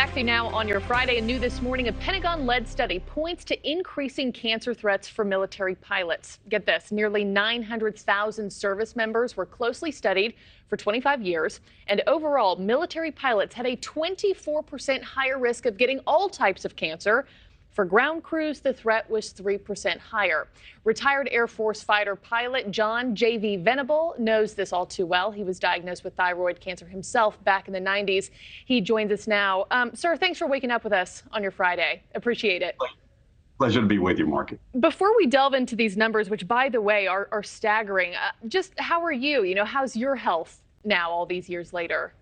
Back to you now on your Friday. And new this morning, a Pentagon-led study points to increasing cancer threats for military pilots. Get this, nearly 900,000 service members were closely studied for 25 years. And overall, military pilots had a 24% higher risk of getting all types of cancer. For ground crews, the threat was 3% higher. Retired Air Force fighter pilot John J.V. Venable knows this all too well. He was diagnosed with thyroid cancer himself back in the 90s. He joins us now. Sir, thanks for waking up with us on your Friday. Appreciate it. Pleasure to be with you, Mark. Before we delve into these numbers, which, by the way, are staggering, just how are you? How's your health now all these years later?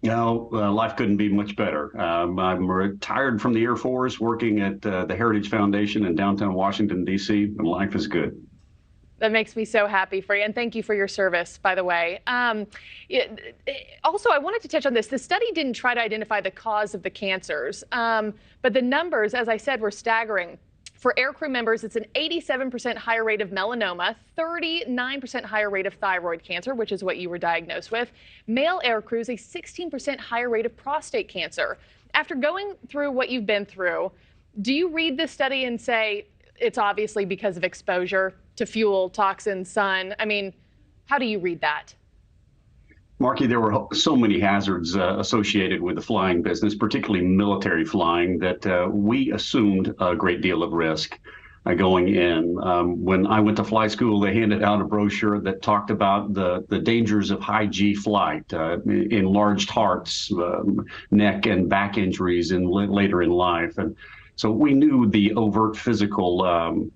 Life couldn't be much better. I'm retired from the Air Force, working at the Heritage Foundation in downtown Washington, D.C., and life is good. That makes me so happy for you, and thank you for your service, by the way. Also, I wanted to touch on this. The study didn't try to identify the cause of the cancers, but the numbers, as I said, were staggering. For aircrew members, it's an 87% higher rate of melanoma, 39% higher rate of thyroid cancer, which is what you were diagnosed with. Male aircrews, a 16% higher rate of prostate cancer. After going through what you've been through, do you read this study and say it's obviously because of exposure to fuel, toxins, sun? I mean, how do you read that? Marky, there were so many hazards associated with the flying business, particularly military flying, that we assumed a great deal of risk going in. When I went to fly school, they handed out a brochure that talked about the dangers of high G flight, enlarged hearts, neck and back injuries later in life. And so we knew the overt physical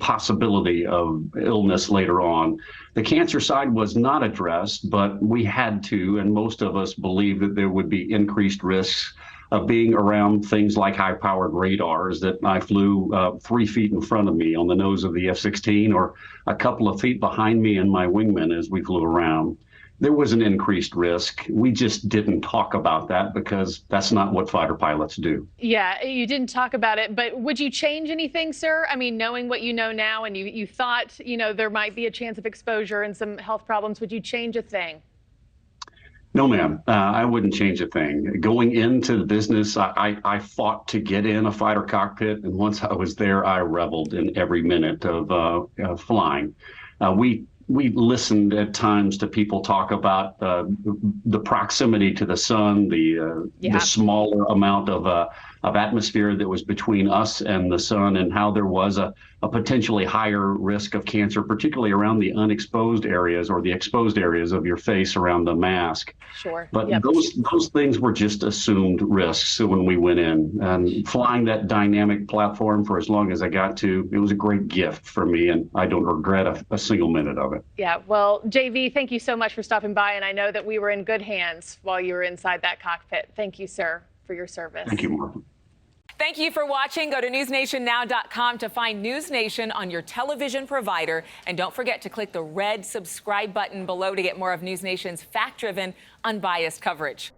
possibility of illness later on. The cancer side was not addressed, but we had to, and most of us believed that there would be increased risks of being around things like high-powered radars that I flew 3 feet in front of me on the nose of the F-16 or a couple of feet behind me and my wingman as we flew around. There was an increased risk. We just didn't talk about that because that's not what fighter pilots do. Yeah, you didn't talk about it, but would you change anything, sir? I mean, knowing what you know now and you thought, there might be a chance of exposure and some health problems, would you change a thing? No, ma'am. I wouldn't change a thing. Going into the business, I fought to get in a fighter cockpit, and once I was there, I reveled in every minute of flying. We listened at times to people talk about the proximity to the sun, the smaller amount of atmosphere that was between us and the sun, and how there was a potentially higher risk of cancer, particularly around the unexposed areas or the exposed areas of your face around the mask. Sure. But those things were just assumed risks when we went in. And flying that dynamic platform for as long as I got to, it was a great gift for me, and I don't regret a single minute of it. Yeah, well, JV, thank you so much for stopping by, and I know that we were in good hands while you were inside that cockpit. Thank you, sir, for your service. Thank you, Mark. Thank you for watching. Go to newsnationnow.com to find NewsNation on your television provider. And don't forget to click the red subscribe button below to get more of NewsNation's fact-driven, unbiased coverage.